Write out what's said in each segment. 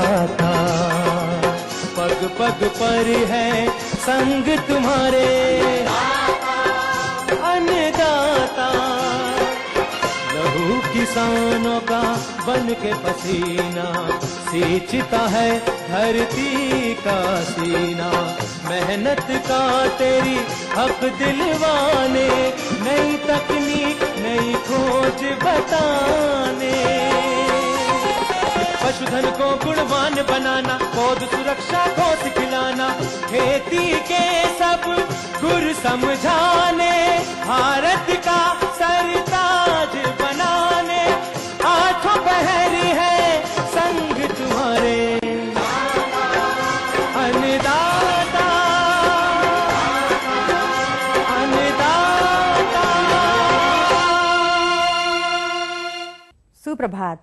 अन्नदाता, पग पग पर है संग तुम्हारे अन्नदाता। लहू किसानों का बन के पसीना सींचता है धरती का सीना। मेहनत का तेरी हक दिलवाने, नई तकनीक नई खोज बताने। पशुधन को गुणवान बनाना, पौध सुरक्षा को सिखलाना, खेती के सब गुर समझाने, भारत का सरताज बनाने। आठों पहर है संग तुम्हारे अन्नदाता, अन्नदाता। सुप्रभात,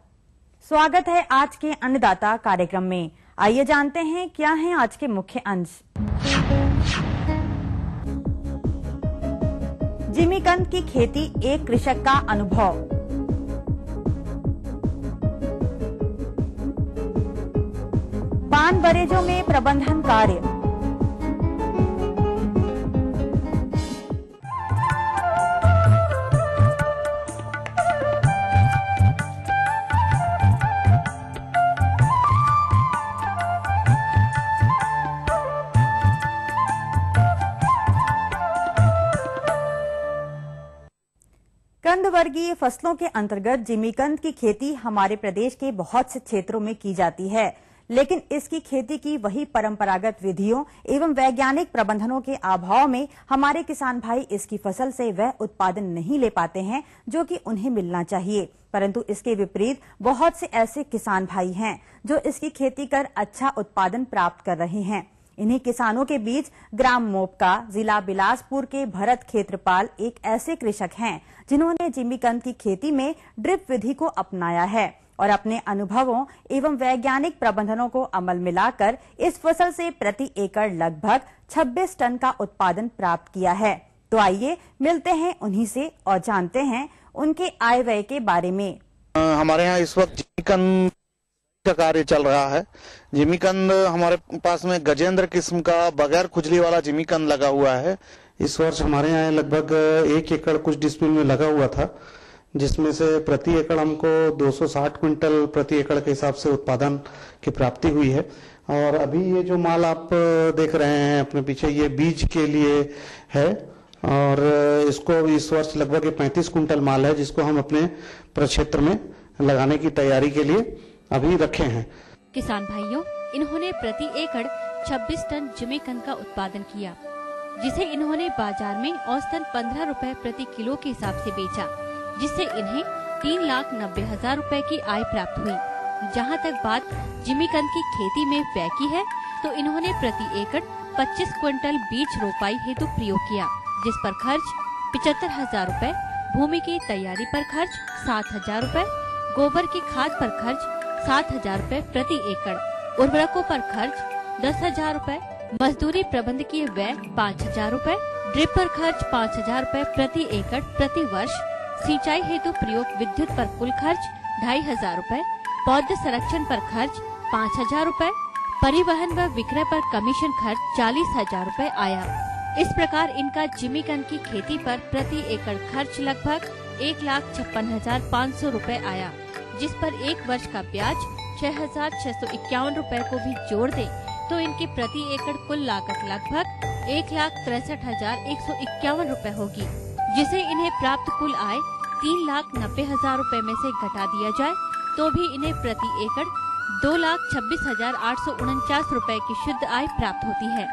स्वागत है आज के अन्नदाता कार्यक्रम में। आइए जानते हैं क्या हैं आज के मुख्य अंश। जिमीकंद की खेती एक कृषक का अनुभव। पान बरेजों में प्रबंधन कार्य। कंद वर्गीय फसलों के अंतर्गत जिमीकंद की खेती हमारे प्रदेश के बहुत से क्षेत्रों में की जाती है, लेकिन इसकी खेती की वही परंपरागत विधियों एवं वैज्ञानिक प्रबंधनों के अभाव में हमारे किसान भाई इसकी फसल से वह उत्पादन नहीं ले पाते हैं जो कि उन्हें मिलना चाहिए। परंतु इसके विपरीत बहुत से ऐसे किसान भाई हैं जो इसकी खेती कर अच्छा उत्पादन प्राप्त कर रहे हैं। इन्हीं किसानों के बीच ग्राम मोपका, जिला बिलासपुर के भरत खेत्रपाल एक ऐसे कृषक हैं जिन्होंने जिमीकंद की खेती में ड्रिप विधि को अपनाया है और अपने अनुभवों एवं वैज्ञानिक प्रबंधनों को अमल में लाकर इस फसल से प्रति एकड़ लगभग 26 टन का उत्पादन प्राप्त किया है। तो आइए मिलते हैं उन्हीं से और जानते हैं उनके आय व्यय के बारे में। हमारे यहाँ इस वक्त जिमीकंद का कार्य चल रहा है। जिमीकंद हमारे पास में गजेंद्र किस्म का बगैर खुजली वाला जिमीकंद लगा हुआ है। इस वर्ष हमारे यहाँ लगभग 1 एकड़ कुछ डिसमिल में लगा हुआ था, जिसमें से प्रति एकड़ हमको 260 क्विंटल प्रति एकड़ के हिसाब से उत्पादन की प्राप्ति हुई है। और अभी ये जो माल आप देख रहे हैं अपने पीछे, ये बीज के लिए है और इसको इस वर्ष लगभग 35 क्विंटल माल है जिसको हम अपने प्रक्षेत्र में लगाने की तैयारी के लिए अभी रखे हैं। किसान भाइयों, इन्होंने प्रति एकड़ 26 टन जिमीकंद का उत्पादन किया, जिसे इन्होंने बाजार में औसतन 15 रुपए प्रति किलो के हिसाब से बेचा, जिससे इन्हें 3,90,000 रुपए की आय प्राप्त हुई। जहां तक बात जिमीकंद की खेती में व्यय की है, तो इन्होंने प्रति एकड़ 25 क्विंटल बीज रोपाई हेतु प्रयोग किया, जिस पर खर्च 75,000 रुपए, भूमि की तैयारी पर खर्च 7,000 रुपए, गोबर की खाद पर खर्च 7,000 रुपए प्रति एकड़, उर्वरकों पर खर्च 10,000 रुपए, मजदूरी प्रबंधकीय व्यय 5,000 रुपए, ड्रिप पर खर्च 5,000 रुपए प्रति एकड़ प्रति वर्ष, सिंचाई हेतु प्रयोग विद्युत पर कुल खर्च 2,500 रुपए, पौधे संरक्षण पर खर्च 5,000 रुपए, परिवहन व विक्रय पर कमीशन खर्च 40,000 रुपए आया। इस प्रकार इनका जिमीकंद की खेती पर प्रति एकड़ खर्च लगभग 1,56,500 रुपए आया, जिस पर एक वर्ष का ब्याज 6,651 रुपए को भी जोड़ दें तो इनकी प्रति एकड़ कुल लागत लगभग 1,63,151 रुपए होगी, जिसे इन्हें प्राप्त कुल आय 3,90,000 रुपए में से घटा दिया जाए तो भी इन्हें प्रति एकड़ 2,26,849 रुपए की शुद्ध आय प्राप्त होती है।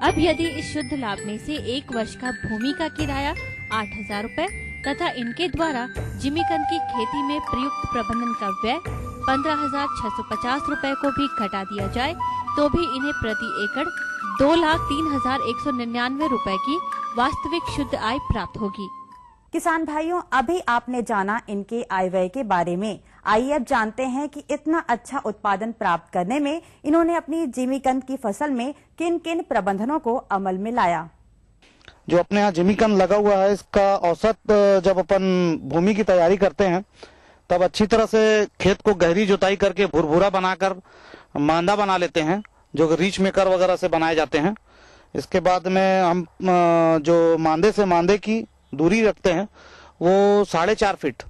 अब यदि इस शुद्ध लाभ में से एक वर्ष का भूमि का किराया 8,000 रुपए तथा इनके द्वारा जिमीकंद की खेती में प्रयुक्त प्रबंधन का व्यय 15,650 रुपए को भी घटा दिया जाए तो भी इन्हें प्रति एकड़ 2,03,199 रुपए की वास्तविक शुद्ध आय प्राप्त होगी। किसान भाइयों, अभी आपने जाना इनके आय व्यय के बारे में। आइए अब जानते हैं कि इतना अच्छा उत्पादन प्राप्त करने में इन्होंने अपनी जिमीकंद की फसल में किन किन प्रबंधनों को अमल में लाया। जो अपने यहाँ जिमीकंद लगा हुआ है, इसका औसत जब अपन भूमि की तैयारी करते हैं तब अच्छी तरह से खेत को गहरी जुताई करके भुरभुरा बनाकर मांदा बना लेते हैं, जो रीच मेकर वगैरह से बनाए जाते हैं। इसके बाद में हम जो मांदे से मांदे की दूरी रखते हैं वो 4.5 फीट,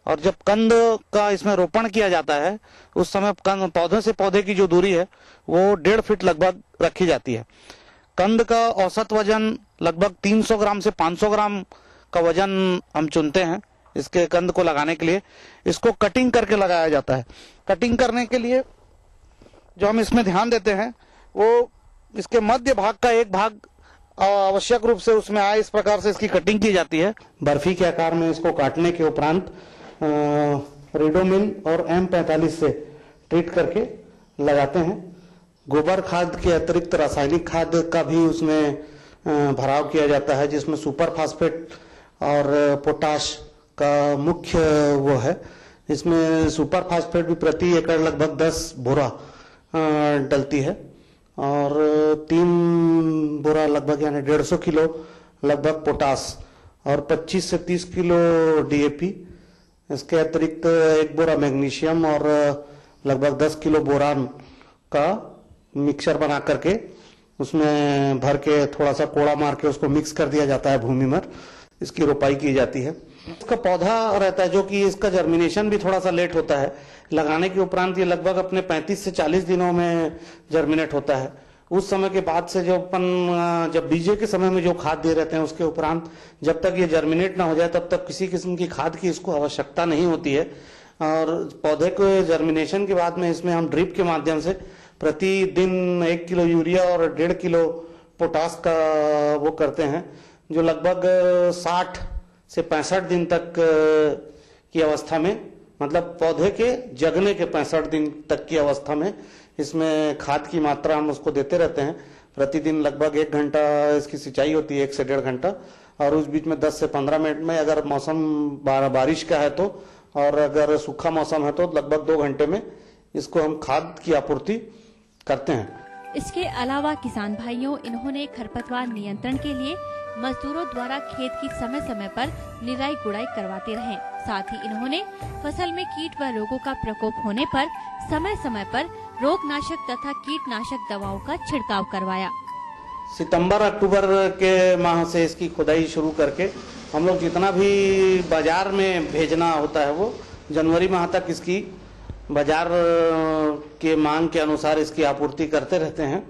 और जब कंद का इसमें रोपण किया जाता है उस समय पौधे से पौधे की जो दूरी है वो 1.5 फीट लगभग रखी जाती है। कंद का औसत वजन लगभग 300 ग्राम से 500 ग्राम का वजन हम चुनते हैं इसके कंद को लगाने के लिए। इसको कटिंग करके लगाया जाता है। कटिंग करने के लिए जो हम इसमें ध्यान देते हैं वो इसके मध्य भाग का एक भाग आवश्यक रूप से उसमें आए, इस प्रकार से इसकी कटिंग की जाती है। बर्फी के आकार में इसको काटने के उपरांत रिडोमिल और M45 से ट्रीट करके लगाते हैं। गोबर खाद के अतिरिक्त रासायनिक खाद का भी उसमें भराव किया जाता है, जिसमें सुपर फास्फेट और पोटाश का मुख्य वो है। इसमें सुपर फास्फेट भी प्रति एकड़ लगभग 10 बोरा डलती है, और 3 बोरा लगभग यानी 150 किलो लगभग पोटाश, और 25 से 30 किलो DAP। इसके अतिरिक्त 1 बोरा मैग्नीशियम और लगभग 10 किलो बोरान का मिक्सचर बना करके उसमें भर के थोड़ा सा कोड़ा मार के उसको मिक्स कर दिया जाता है भूमि में। इसकी रोपाई की जाती है। इसका पौधा रहता है जो कि इसका जर्मिनेशन भी थोड़ा सा लेट होता है। लगाने के उपरांत ये लगभग अपने 35 से 40 दिनों में जर्मिनेट होता है। उस समय के बाद से जो अपन जब बीजे के समय में जो खाद दे रहते हैं उसके उपरांत जब तक ये जर्मिनेट ना हो जाए तब तक किसी किस्म की खाद की इसको आवश्यकता नहीं होती है। और पौधे के जर्मिनेशन के बाद में इसमें हम ड्रिप के माध्यम से प्रतिदिन 1 किलो यूरिया और 1.5 किलो पोटास का वो करते हैं, जो लगभग 60 से 65 दिन तक की अवस्था में, मतलब पौधे के जगने के 65 दिन तक की अवस्था में इसमें खाद की मात्रा हम उसको देते रहते हैं। प्रतिदिन लगभग 1 घंटा इसकी सिंचाई होती है, 1 से 1.5 घंटा, और उस बीच में 10 से 15 मिनट में अगर मौसम बारिश का है तो, और अगर सूखा मौसम है तो लगभग 2 घंटे में इसको हम खाद की आपूर्ति करते हैं। इसके अलावा किसान भाइयों, इन्होंने खरपतवार नियंत्रण के लिए मजदूरों द्वारा खेत की समय समय पर निराई गुड़ाई करवाते रहे। साथ ही इन्होंने फसल में कीट व रोगों का प्रकोप होने पर समय समय पर रोगनाशक तथा कीटनाशक दवाओं का छिड़काव करवाया। सितंबर अक्टूबर के माह से इसकी खुदाई शुरू करके हम लोग जितना भी बाजार में भेजना होता है वो जनवरी माह तक इसकी बाजार के मांग के अनुसार इसकी आपूर्ति करते रहते हैं।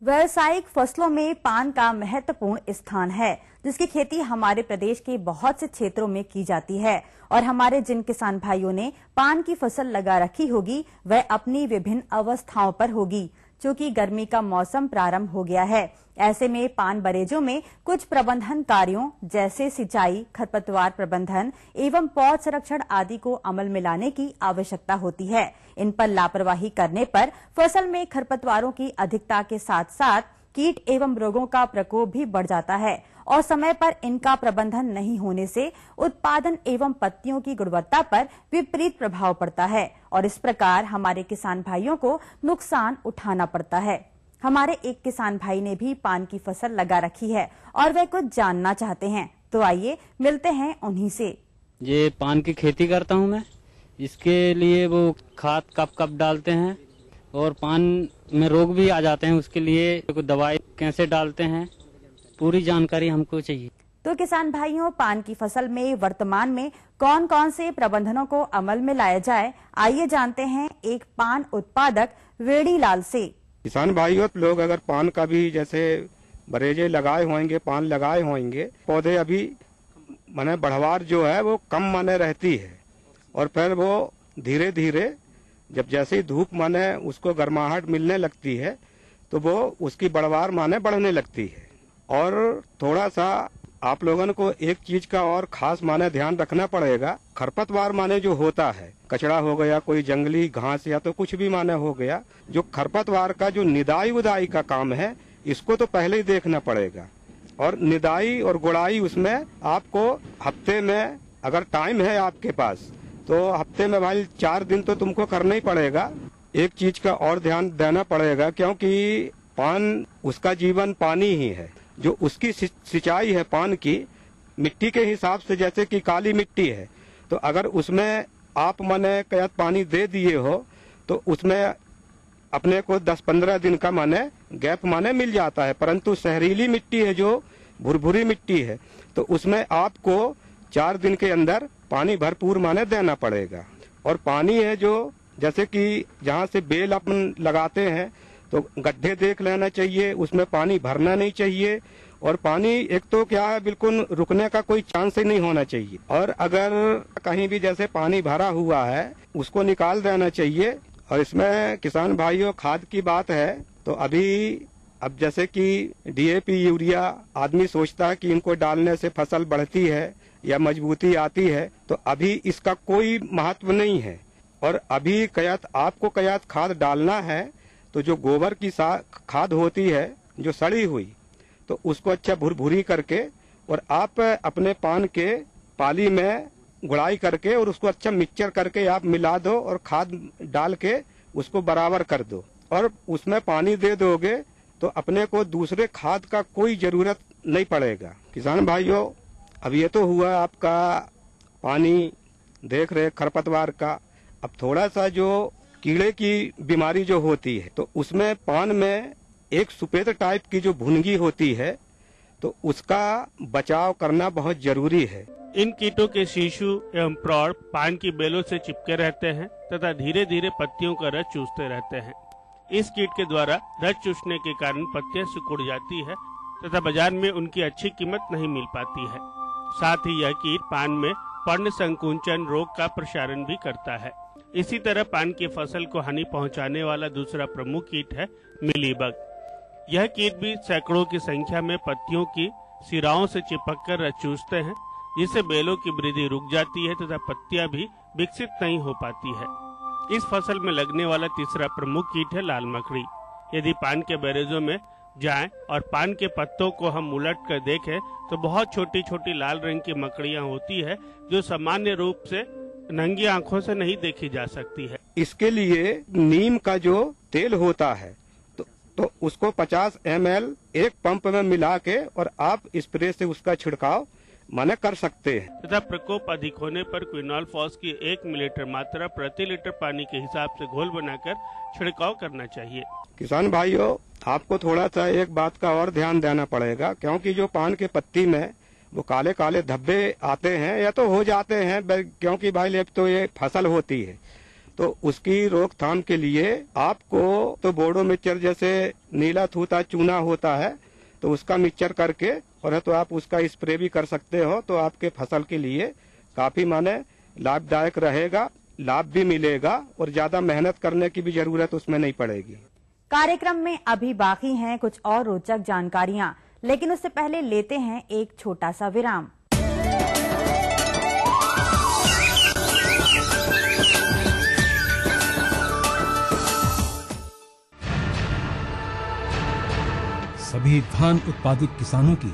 व्यावसायिक फसलों में पान का महत्वपूर्ण स्थान है, जिसकी खेती हमारे प्रदेश के बहुत से क्षेत्रों में की जाती है। और हमारे जिन किसान भाइयों ने पान की फसल लगा रखी होगी वह अपनी विभिन्न अवस्थाओं पर होगी। चूंकि गर्मी का मौसम प्रारंभ हो गया है, ऐसे में पान बरेजों में कुछ प्रबंधन कार्यों जैसे सिंचाई, खरपतवार प्रबंधन एवं पौध संरक्षण आदि को अमल में लाने की आवश्यकता होती है। इन पर लापरवाही करने पर फसल में खरपतवारों की अधिकता के साथ साथ कीट एवं रोगों का प्रकोप भी बढ़ जाता है, और समय पर इनका प्रबंधन नहीं होने से उत्पादन एवं पत्तियों की गुणवत्ता पर विपरीत प्रभाव पड़ता है, और इस प्रकार हमारे किसान भाइयों को नुकसान उठाना पड़ता है। हमारे एक किसान भाई ने भी पान की फसल लगा रखी है और वे कुछ जानना चाहते हैं, तो आइए मिलते हैं उन्हीं से। ये पान की खेती करता हूँ मैं। इसके लिए वो खाद कब कब डालते हैं और पान में रोग भी आ जाते हैं, उसके लिए दवाई कैसे डालते हैं, पूरी जानकारी हमको चाहिए। तो किसान भाइयों, पान की फसल में वर्तमान में कौन कौन से प्रबंधनों को अमल में लाया जाए, आइए जानते हैं एक पान उत्पादक वेड़ीलाल से। किसान भाइयों लोग अगर पान का भी जैसे बरेजे लगाए होंगे, पान लगाए होंगे, पौधे अभी माने बढ़वार जो है वो कम माने रहती है, और फिर वो धीरे धीरे जब जैसे ही धूप माने उसको गर्माहट मिलने लगती है तो वो उसकी बढ़वार माने बढ़ने लगती है। और थोड़ा सा आप लोगों को एक चीज का और खास माने ध्यान रखना पड़ेगा। खरपतवार माने जो होता है, कचड़ा हो गया, कोई जंगली घास या तो कुछ भी माने हो गया, जो खरपतवार का जो निदाई उदाई का काम है इसको तो पहले ही देखना पड़ेगा। और निदाई और गुड़ाई उसमें आपको हफ्ते में अगर टाइम है आपके पास तो हफ्ते में भाई 4 दिन तो तुमको करना ही पड़ेगा। एक चीज का और ध्यान देना पड़ेगा, क्योंकि पान उसका जीवन पानी ही है। जो उसकी सिंचाई है पान की, मिट्टी के हिसाब से जैसे कि काली मिट्टी है, तो अगर उसमें आप माने कयत पानी दे दिए हो तो उसमें अपने को 10-15 दिन का माने गैप माने मिल जाता है। परंतु शहरीली मिट्टी है जो भुरभुरी मिट्टी है, तो उसमें आपको 4 दिन के अंदर पानी भरपूर माने देना पड़ेगा। और पानी है जो जैसे कि जहाँ से बेल अपन लगाते हैं तो गड्ढे देख लेना चाहिए, उसमें पानी भरना नहीं चाहिए। और पानी एक तो क्या है, बिल्कुल रुकने का कोई चांस ही नहीं होना चाहिए। और अगर कहीं भी जैसे पानी भरा हुआ है उसको निकाल देना चाहिए। और इसमें किसान भाइयों खाद की बात है तो अब जैसे कि DAP यूरिया आदमी सोचता है कि इनको डालने से फसल बढ़ती है या मजबूती आती है, तो अभी इसका कोई महत्व नहीं है। और अभी आपको कयात खाद डालना है तो जो गोबर की खाद होती है जो सड़ी हुई, तो उसको अच्छा भुरभुरी करके और आप अपने पान के पाली में गुड़ाई करके और उसको अच्छा मिक्सचर करके आप मिला दो और खाद डाल के उसको बराबर कर दो और उसमें पानी दे दोगे तो अपने को दूसरे खाद का कोई जरूरत नहीं पड़ेगा। किसान भाइयों, अब ये तो हुआ आपका पानी देख रहे खरपतवार का। अब थोड़ा सा जो कीड़े की बीमारी जो होती है तो उसमें पान में एक सफेद टाइप की जो भुनगी होती है, तो उसका बचाव करना बहुत जरूरी है। इन कीटों के शिशु एवं प्रौढ़ पान की बेलों से चिपके रहते हैं तथा धीरे धीरे पत्तियों का रस चूसते रहते हैं। इस कीट के द्वारा रस चूसने के कारण पत्तियां सिकुड़ जाती है तथा बाजार में उनकी अच्छी कीमत नहीं मिल पाती है। साथ ही यह कीट पान में पर्ण संकुचन रोग का प्रसारण भी करता है। इसी तरह पान की फसल को हानि पहुंचाने वाला दूसरा प्रमुख कीट है मिलीबग। यह कीट भी सैकड़ों की संख्या में पत्तियों की सिराओं से चिपककर रस चूसते हैं, जिससे बेलों की वृद्धि रुक जाती है तथा पत्तियां भी विकसित नहीं हो पाती है। इस फसल में लगने वाला तीसरा प्रमुख कीट है लाल मकड़ी। यदि पान के बैरेजों में जाएं और पान के पत्तों को हम उलट कर देखें तो बहुत छोटी छोटी लाल रंग की मकड़ियां होती है जो सामान्य रूप से नंगी आंखों से नहीं देखी जा सकती है। इसके लिए नीम का जो तेल होता है तो उसको 50 ml एक पंप में मिला के और आप स्प्रे से उसका छिड़काव माने कर सकते हैं। तथा प्रकोप अधिक होने पर क्विनोल फॉस की 1 मिलीलीटर मात्रा प्रति लीटर पानी के हिसाब से घोल बनाकर छिड़काव करना चाहिए। किसान भाइयों, आपको थोड़ा सा एक बात का और ध्यान देना पड़ेगा, क्योंकि जो पान के पत्ती में वो काले काले धब्बे आते हैं या तो हो जाते हैं, क्योंकि भाई तो ये फसल होती है, तो उसकी रोकथाम के लिए आपको तो बोडो मिक्सचर जैसे नीला थूता चूना होता है तो उसका मिक्सचर करके और तो आप उसका स्प्रे भी कर सकते हो, तो आपके फसल के लिए काफी माने लाभदायक रहेगा, लाभ भी मिलेगा और ज्यादा मेहनत करने की भी जरूरत उसमें नहीं पड़ेगी। कार्यक्रम में अभी बाकी हैं कुछ और रोचक जानकारियां, लेकिन उससे पहले लेते हैं एक छोटा सा विराम। सभी धान उत्पादक किसानों की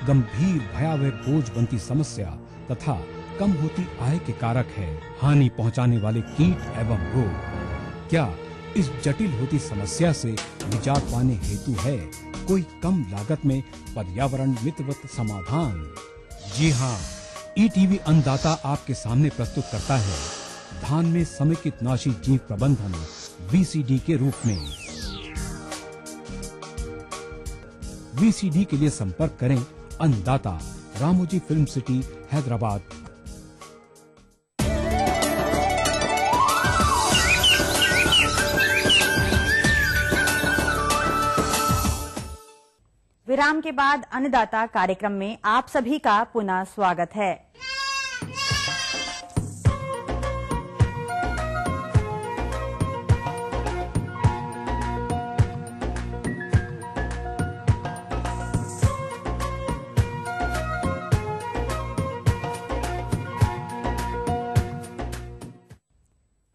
गंभीर भयावह बोझ बनती समस्या तथा कम होती आय के कारक है हानि पहुंचाने वाले कीट एवं रोग। क्या इस जटिल होती समस्या से निजात पाने हेतु है कोई कम लागत में पर्यावरण मित्रवत समाधान? जी हाँ, ETV अन्नदाता आपके सामने प्रस्तुत करता है धान में समेकित नाशी जीव प्रबंधन VCD के रूप में। VCD के लिए संपर्क करें अन्नदाता, रामोजी फिल्म सिटी, हैदराबाद। विराम के बाद अन्नदाता कार्यक्रम में आप सभी का पुनः स्वागत है।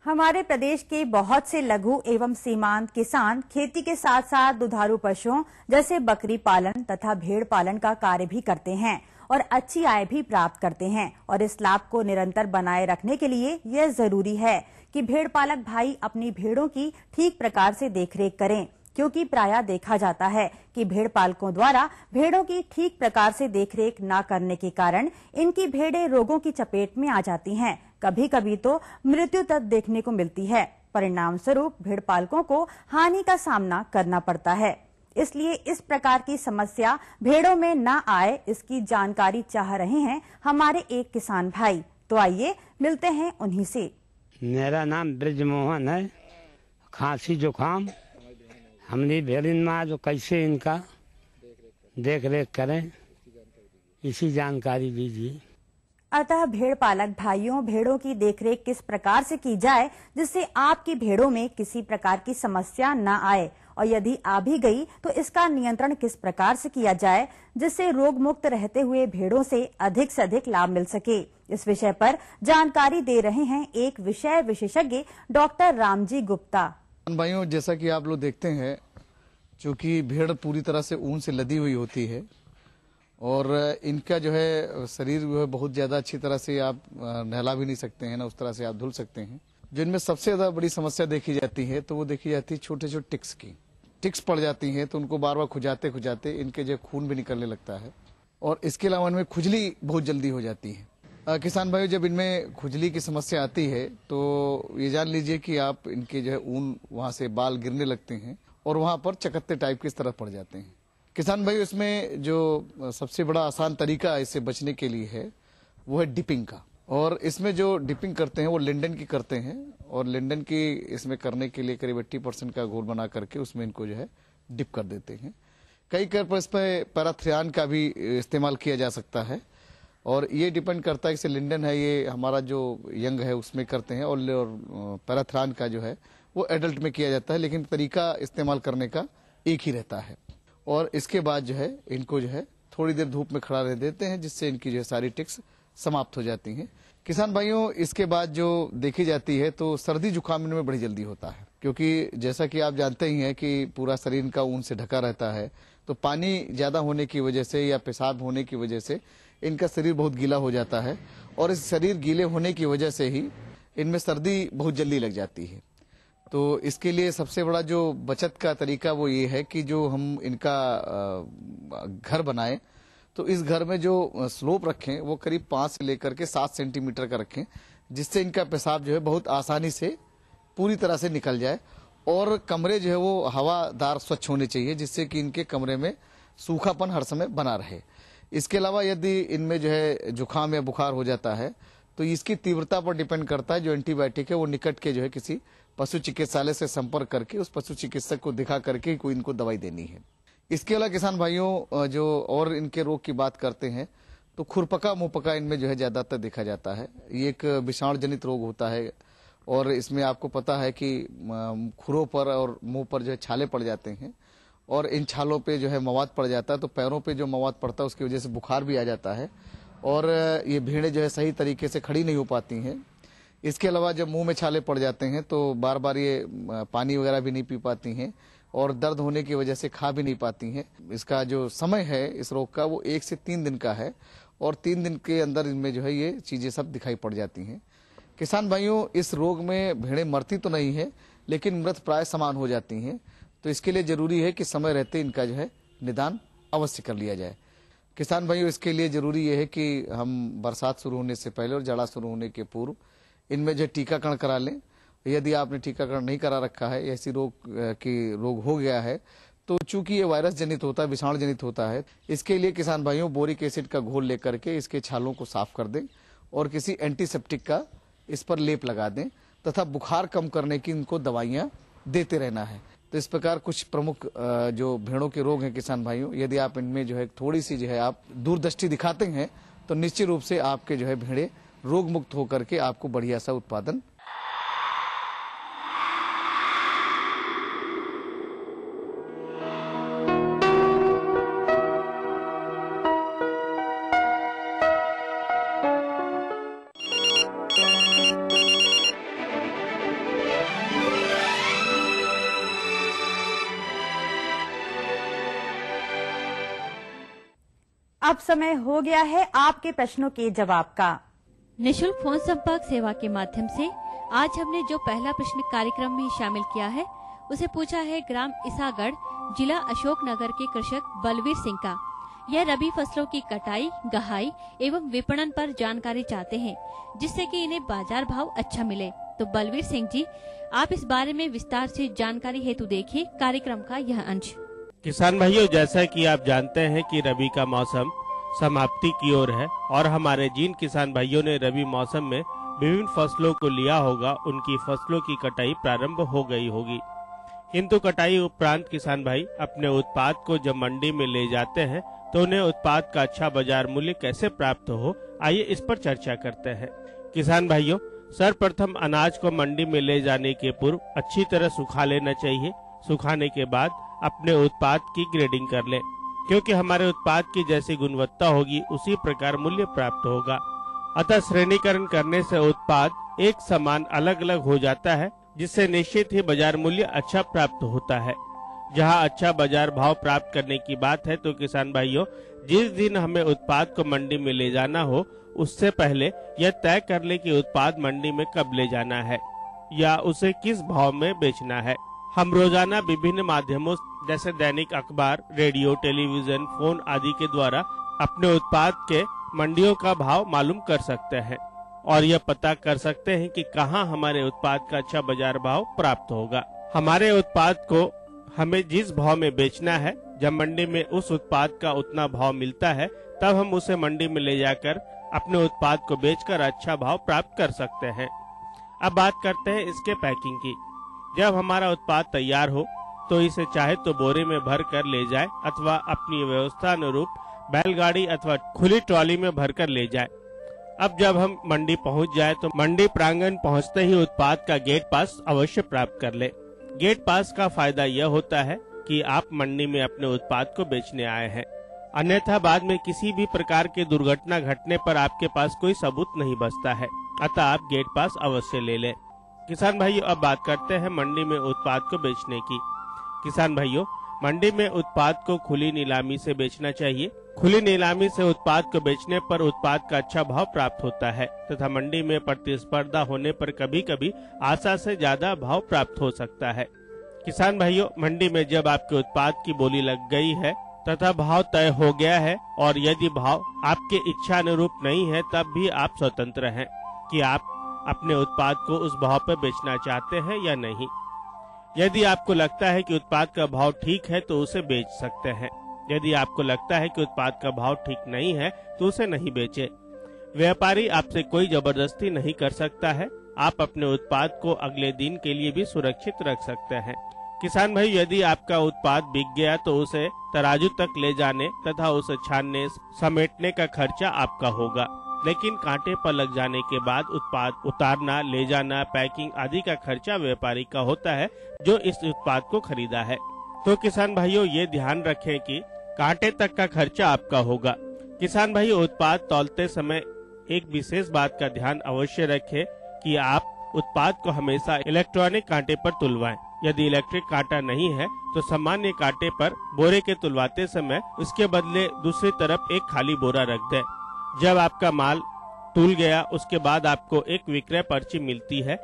हमारे प्रदेश के बहुत से लघु एवं सीमांत किसान खेती के साथ साथ दुधारू पशुओं जैसे बकरी पालन तथा भेड़ पालन का कार्य भी करते हैं और अच्छी आय भी प्राप्त करते हैं। और इस लाभ को निरंतर बनाए रखने के लिए यह जरूरी है कि भेड़ पालक भाई अपनी भेड़ों की ठीक प्रकार से देखरेख करें, क्योंकि प्रायः देखा जाता है कि भेड़ पालकों द्वारा भेड़ों की ठीक प्रकार से देखरेख न करने के कारण इनकी भेड़ें रोगों की चपेट में आ जाती हैं। कभी कभी तो मृत्यु तक देखने को मिलती है। परिणाम स्वरूप भेड़ पालकों को हानि का सामना करना पड़ता है। इसलिए इस प्रकार की समस्या भेड़ों में न आए, इसकी जानकारी चाह रहे हैं हमारे एक किसान भाई। तो आइए मिलते हैं उन्हीं से। मेरा नाम ब्रजमोहन है। खांसी जुकाम हमने भेड़िन में जो कैसे इनका देख रेख करें, इसी जानकारी दीजिए। अतः भेड़ पालक भाइयों, भेड़ों की देखरेख किस प्रकार से की जाए जिससे आपकी भेड़ों में किसी प्रकार की समस्या न आए, और यदि आ भी गई तो इसका नियंत्रण किस प्रकार से किया जाए जिससे रोग मुक्त रहते हुए भेड़ों से अधिक लाभ मिल सके। इस विषय पर जानकारी दे रहे हैं एक विषय विशेषज्ञ डॉक्टर रामजी गुप्ता। भाइयों, जैसा कि आप लोग देखते हैं, चूंकि भेड़ पूरी तरह से ऊन से लदी हुई होती है और इनका जो है शरीर जो है बहुत ज्यादा अच्छी तरह से आप नहला भी नहीं सकते हैं, ना उस तरह से आप धुल सकते हैं। जिनमें सबसे ज्यादा बड़ी समस्या देखी जाती है तो वो देखी जाती है छोटे छोटे टिक्स की। टिक्स पड़ जाती हैं तो उनको बार बार खुजाते इनके जो खून भी निकलने लगता है, और इसके अलावा इनमें खुजली बहुत जल्दी हो जाती है। किसान भाइयों, जब इनमें खुजली की समस्या आती है तो ये जान लीजिए कि आप इनके जो है ऊन वहां से बाल गिरने लगते हैं और वहां पर चकत्ते टाइप की इस तरह पड़ जाते हैं। किसान भाइयों, इसमें जो सबसे बड़ा आसान तरीका इससे बचने के लिए है वो है डिपिंग का। और इसमें जो डिपिंग करते हैं वो लिंडन की करते हैं, और लिंडन की इसमें करने के लिए करीब 80% का घोल बना करके उसमें इनको जो है डिप कर देते हैं। कई पर इस पर पैराथ्रियान का भी इस्तेमाल किया जा सकता है, और ये डिपेंड करता है कि लिंडन है ये हमारा जो यंग है उसमें करते हैं, और पैराथ्रियान का जो है वो एडल्ट में किया जाता है, लेकिन तरीका इस्तेमाल करने का एक ही रहता है। और इसके बाद जो है इनको जो है थोड़ी देर धूप में खड़ा रह देते हैं, जिससे इनकी जो है सारी टिक्स समाप्त हो जाती हैं। किसान भाइयों, इसके बाद जो देखी जाती है तो सर्दी जुकाम इनमें बड़ी जल्दी होता है, क्योंकि जैसा कि आप जानते ही हैं कि पूरा शरीर इनका ऊन से ढका रहता है, तो पानी ज्यादा होने की वजह से या पेशाब होने की वजह से इनका शरीर बहुत गीला हो जाता है, और इस शरीर गीले होने की वजह से ही इनमें सर्दी बहुत जल्दी लग जाती है। तो इसके लिए सबसे बड़ा जो बचत का तरीका वो ये है कि जो हम इनका घर बनाएं तो इस घर में जो स्लोप रखें वो करीब 5 से लेकर के 7 सेंटीमीटर का रखें, जिससे इनका पेशाब जो है बहुत आसानी से पूरी तरह से निकल जाए, और कमरे जो है वो हवादार स्वच्छ होने चाहिए, जिससे कि इनके कमरे में सूखापन हर समय बना रहे। इसके अलावा यदि इनमें जो है जुकाम या बुखार हो जाता है तो इसकी तीव्रता पर डिपेंड करता है। जो एंटीबायोटिक है वो निकट के जो है किसी पशु चिकित्सालय से संपर्क करके उस पशु चिकित्सक को दिखा करके कोई इनको दवाई देनी है। इसके अलावा किसान भाइयों, जो और इनके रोग की बात करते हैं तो खुरपका मुंहपका इनमें जो है ज्यादातर देखा जाता है। ये एक विषाणु जनित रोग होता है, और इसमें आपको पता है कि खुरों पर और मुंह पर जो है छाले पड़ जाते हैं, और इन छालों पे जो है मवाद पड़ जाता है, तो पैरों पे जो मवाद पड़ता है उसकी वजह से बुखार भी आ जाता है, और ये भेड़ें जो है सही तरीके से खड़ी नहीं हो पाती हैं। इसके अलावा जब मुंह में छाले पड़ जाते हैं तो बार बार ये पानी वगैरह भी नहीं पी पाती हैं, और दर्द होने की वजह से खा भी नहीं पाती हैं। इसका जो समय है इस रोग का वो 1 से 3 दिन का है, और 3 दिन के अंदर इनमें जो है ये चीजें सब दिखाई पड़ जाती हैं। किसान भाइयों, इस रोग में भेड़ें मरती तो नहीं है, लेकिन मृत प्राय समान हो जाती हैं। तो इसके लिए जरूरी है कि समय रहते इनका जो है निदान अवश्य कर लिया जाए। किसान भाइयों, इसके लिए जरूरी ये है कि हम बरसात शुरू होने से पहले और जाड़ा शुरू होने के पूर्व इनमें जो टीकाकरण करा लें। यदि आपने टीकाकरण नहीं करा रखा है, ऐसी रोग हो गया है, तो चूंकि ये वायरस जनित होता है, विषाणु जनित होता है, इसके लिए किसान भाइयों बोरिक एसिड का घोल लेकर के इसके छालों को साफ कर दें और किसी एंटीसेप्टिक का इस पर लेप लगा दें, तथा बुखार कम करने की इनको दवाइयां देते रहना है। तो इस प्रकार कुछ प्रमुख जो भेड़ों के रोग हैं किसान भाइयों, यदि आप इनमें जो है थोड़ी सी जो है आप दूरदृष्टि दिखाते हैं तो निश्चित रूप से आपके जो है भेड़े रोग मुक्त होकर के आपको बढ़िया सा उत्पादन। अब समय हो गया है आपके प्रश्नों के जवाब का। निशुल्क फोन संपर्क सेवा के माध्यम से आज हमने जो पहला प्रश्न कार्यक्रम में शामिल किया है उसे पूछा है ग्राम ईसागढ़, जिला अशोकनगर के कृषक बलवीर सिंह का। यह रबी फसलों की कटाई, गहाई एवं विपणन पर जानकारी चाहते हैं, जिससे कि इन्हें बाजार भाव अच्छा मिले। तो बलवीर सिंह जी, आप इस बारे में विस्तार से जानकारी हेतु देखिए कार्यक्रम का यह अंश। किसान भाइयों, जैसा कि आप जानते हैं कि रबी का मौसम समाप्ति की ओर है और हमारे जिन किसान भाइयों ने रबी मौसम में विभिन्न फसलों को लिया होगा, उनकी फसलों की कटाई प्रारंभ हो गई होगी। किंतु कटाई उपरांत किसान भाई अपने उत्पाद को जब मंडी में ले जाते हैं तो उन्हें उत्पाद का अच्छा बाजार मूल्य कैसे प्राप्त हो, आइए इस पर चर्चा करते हैं। किसान भाइयों, सर्वप्रथम अनाज को मंडी में ले जाने के पूर्व अच्छी तरह सुखा लेना चाहिए। सुखाने के बाद अपने उत्पाद की ग्रेडिंग कर ले, क्योंकि हमारे उत्पाद की जैसी गुणवत्ता होगी उसी प्रकार मूल्य प्राप्त होगा। अतः श्रेणीकरण करने से उत्पाद एक समान अलग अलग हो जाता है, जिससे निश्चित ही बाजार मूल्य अच्छा प्राप्त होता है। जहां अच्छा बाजार भाव प्राप्त करने की बात है, तो किसान भाइयों, जिस दिन हमें उत्पाद को मंडी में ले जाना हो, उससे पहले यह तय कर ले कि उत्पाद मंडी में कब ले जाना है या उसे किस भाव में बेचना है। हम रोजाना विभिन्न माध्यमों जैसे दैनिक अखबार, रेडियो, टेलीविजन, फोन आदि के द्वारा अपने उत्पाद के मंडियों का भाव मालूम कर सकते हैं और यह पता कर सकते हैं कि कहां हमारे उत्पाद का अच्छा बाजार भाव प्राप्त होगा। हमारे उत्पाद को हमें जिस भाव में बेचना है, जब मंडी में उस उत्पाद का उतना भाव मिलता है, तब हम उसे मंडी में ले जाकर अपने उत्पाद को बेचकर अच्छा भाव प्राप्त कर सकते हैं। अब बात करते हैं इसके पैकिंग की। जब हमारा उत्पाद तैयार हो तो इसे चाहे तो बोरे में भर कर ले जाए अथवा अपनी व्यवस्था अनुरूप बैलगाड़ी अथवा खुली ट्रॉली में भरकर ले जाए। अब जब हम मंडी पहुंच जाए तो मंडी प्रांगण पहुंचते ही उत्पाद का गेट पास अवश्य प्राप्त कर ले। गेट पास का फायदा यह होता है कि आप मंडी में अपने उत्पाद को बेचने आए हैं, अन्यथा बाद में किसी भी प्रकार की दुर्घटना घटने पर आपके पास कोई सबूत नहीं बचता है। अतः आप गेट पास अवश्य ले लें। किसान भाइयों, अब बात करते हैं मंडी में उत्पाद को बेचने की। किसान भाइयों, मंडी में उत्पाद को खुली नीलामी से बेचना चाहिए। खुली नीलामी से उत्पाद को बेचने पर उत्पाद का अच्छा भाव प्राप्त होता है तथा मंडी में प्रतिस्पर्धा होने पर कभी कभी आशा से ज्यादा भाव प्राप्त हो सकता है। किसान भाइयों, मंडी में जब आपके उत्पाद की बोली लग गई है तथा भाव तय हो गया है और यदि भाव आपके इच्छा अनुरूप नहीं है, तब भी आप स्वतंत्र हैं कि आप अपने उत्पाद को उस भाव पर बेचना चाहते हैं या नहीं। यदि आपको लगता है कि उत्पाद का भाव ठीक है तो उसे बेच सकते हैं। यदि आपको लगता है कि उत्पाद का भाव ठीक नहीं है तो उसे नहीं बेचे। व्यापारी आपसे कोई जबरदस्ती नहीं कर सकता है। आप अपने उत्पाद को अगले दिन के लिए भी सुरक्षित रख सकते हैं। किसान भाई, यदि आपका उत्पाद बिक गया तो उसे तराजू तक ले जाने तथा उसे छानने समेटने का खर्चा आपका होगा, लेकिन कांटे पर लग जाने के बाद उत्पाद उतारना, ले जाना, पैकिंग आदि का खर्चा व्यापारी का होता है जो इस उत्पाद को खरीदा है। तो किसान भाइयों, ये ध्यान रखें कि कांटे तक का खर्चा आपका होगा। किसान भाई, उत्पाद तौलते समय एक विशेष बात का ध्यान अवश्य रखें कि आप उत्पाद को हमेशा इलेक्ट्रॉनिक कांटे पर तुलवाएं। यदि इलेक्ट्रिक कांटा नहीं है तो सामान्य कांटे पर बोरे के तुलवाते समय उसके बदले दूसरी तरफ एक खाली बोरा रख दें। जब आपका माल तुल गया, उसके बाद आपको एक विक्रय पर्ची मिलती है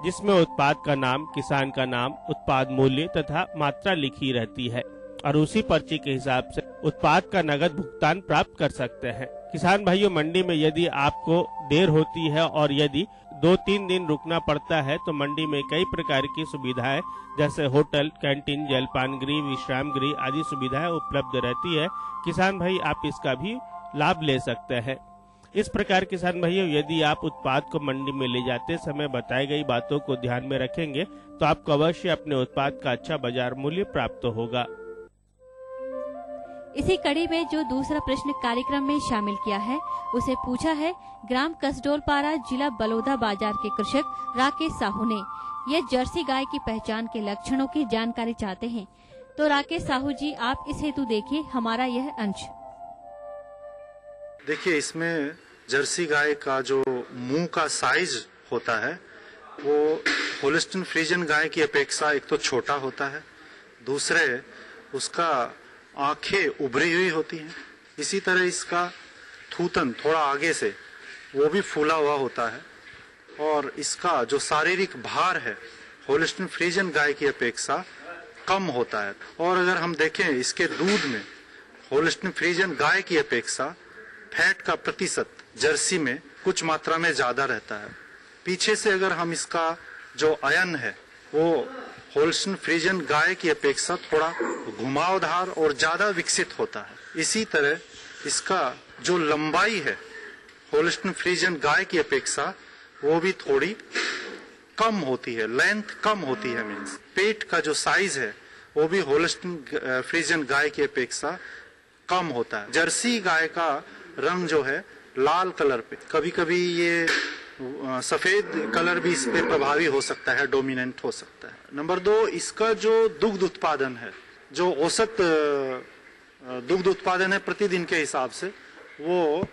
जिसमें उत्पाद का नाम, किसान का नाम, उत्पाद मूल्य तथा मात्रा लिखी रहती है और उसी पर्ची के हिसाब से उत्पाद का नगद भुगतान प्राप्त कर सकते हैं। किसान भाइयों, मंडी में यदि आपको देर होती है और यदि 2-3 दिन रुकना पड़ता है तो मंडी में कई प्रकार की सुविधाएं जैसे होटल, कैंटीन, जलपान गृह, विश्राम गृह आदि सुविधाएं उपलब्ध रहती है। किसान भाई, आप इसका भी लाभ ले सकते हैं। इस प्रकार किसान भाइयों, यदि आप उत्पाद को मंडी में ले जाते समय बताई गई बातों को ध्यान में रखेंगे तो आपको अवश्य अपने उत्पाद का अच्छा बाजार मूल्य प्राप्त होगा। इसी कड़ी में जो दूसरा प्रश्न कार्यक्रम में शामिल किया है, उसे पूछा है ग्राम कसडोलपारा, जिला बलौदा बाजार के कृषक राकेश साहू ने। यह जर्सी गाय की पहचान के लक्षणों की जानकारी चाहते हैं। तो राकेश साहू जी, आप इस हेतु देखिए हमारा यह अंश। देखिए, इसमें जर्सी गाय का जो मुंह का साइज होता है वो होलिस्टीन फ्रीजियन गाय की अपेक्षा एक तो छोटा होता है, दूसरे उसका आंखें उभरी हुई होती हैं। इसी तरह इसका थूथन थोड़ा आगे से वो भी फूला हुआ होता है और इसका जो शारीरिक भार है होल्स्टीन फ्रीजियन गाय की अपेक्षा कम होता है। और अगर हम देखें इसके दूध में होल्स्टीन फ्रीजियन गाय की अपेक्षा फैट का प्रतिशत जर्सी में कुछ मात्रा में ज्यादा रहता है। पीछे से अगर हम इसका जो आयन है वो होल्स्टीन फ्रीजियन गाय की अपेक्षा थोड़ा घुमावदार और ज्यादा विकसित होता है। इसी तरह इसका जो लंबाई है होल्स्टीन फ्रीजियन गाय की अपेक्षा वो भी थोड़ी कम होती है, लेंथ कम होती है। मीन्स पेट का जो साइज है वो भी होल्स्टीन फ्रीजियन गाय की अपेक्षा कम होता है। जर्सी गाय का रंग जो है लाल कलर पे, कभी कभी ये सफेद कलर भी इस पे प्रभावी हो सकता है, डोमिनेंट हो सकता है। नंबर 2, इसका जो दुग्ध उत्पादन है, जो औसत दुग्ध उत्पादन है प्रतिदिन के हिसाब से वो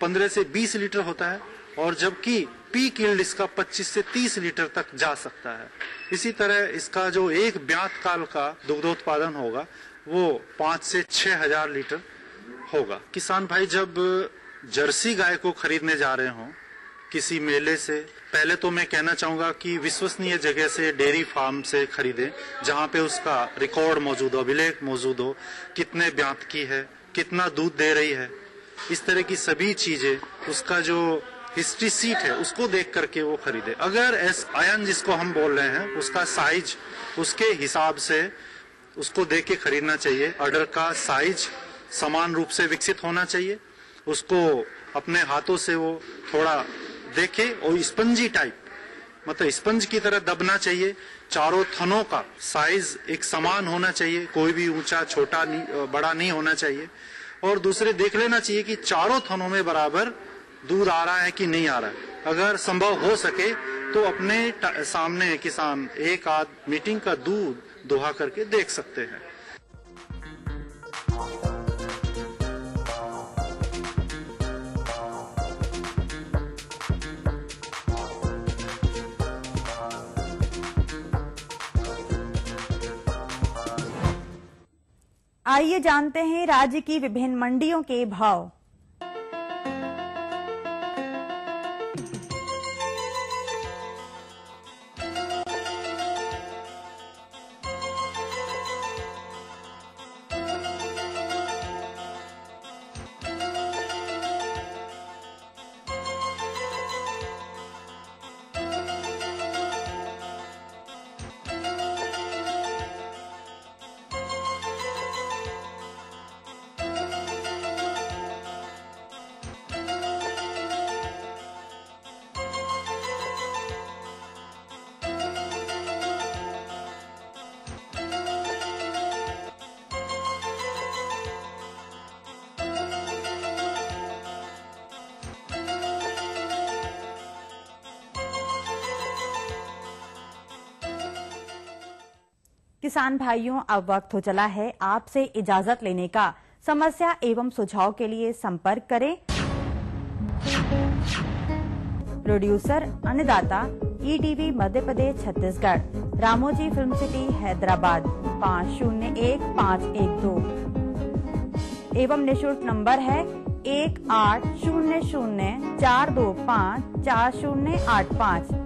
15 से 20 लीटर होता है, और जबकि पीक यील्ड इसका 25 से 30 लीटर तक जा सकता है। इसी तरह इसका जो एक ब्यात काल का दुग्धोत्पादन होगा वो 5 से 6 हजार लीटर होगा। किसान भाई जब जर्सी गाय को खरीदने जा रहे हों किसी मेले से, पहले तो मैं कहना चाहूंगा कि विश्वसनीय जगह से, डेयरी फार्म से खरीदें जहां पे उसका रिकॉर्ड मौजूद हो, अभिलेख मौजूद हो, कितने ब्यात की है, कितना दूध दे रही है, इस तरह की सभी चीजें, उसका जो हिस्ट्री सीट है उसको देख करके वो खरीदे। अगर आयन जिसको हम बोल रहे हैं उसका साइज उसके हिसाब से उसको देख के खरीदना चाहिए। अडर का साइज समान रूप से विकसित होना चाहिए, उसको अपने हाथों से वो थोड़ा देखे, और स्पंजी टाइप, मतलब स्पंज की तरह दबना चाहिए। चारों थनों का साइज एक समान होना चाहिए, कोई भी ऊंचा छोटा नहीं, बड़ा नहीं होना चाहिए। और दूसरे देख लेना चाहिए कि चारों थनों में बराबर दूध आ रहा है कि नहीं आ रहा है। अगर संभव हो सके तो अपने सामने किसान एक आध मीटिंग का दूध दोहा करके देख सकते हैं। आइए जानते हैं राज्य की विभिन्न मंडियों के भाव। किसान भाइयों, अब वक्त हो चला है आपसे इजाजत लेने का। समस्या एवं सुझाव के लिए संपर्क करें। प्रोड्यूसर अन्नदाता ETV Madhya Pradesh Chhattisgarh, Ramoji film city Hyderabad 501512 एवं निःशुल्क नंबर है 1800425408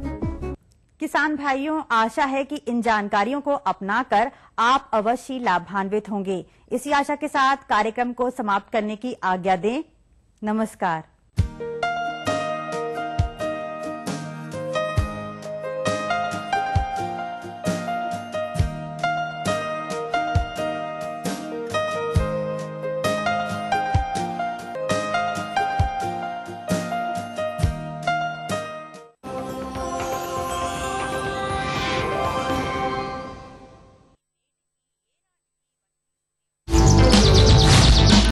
किसान भाइयों, आशा है कि इन जानकारियों को अपनाकर आप अवश्य लाभान्वित होंगे। इसी आशा के साथ कार्यक्रम को समाप्त करने की आज्ञा दें। नमस्कार।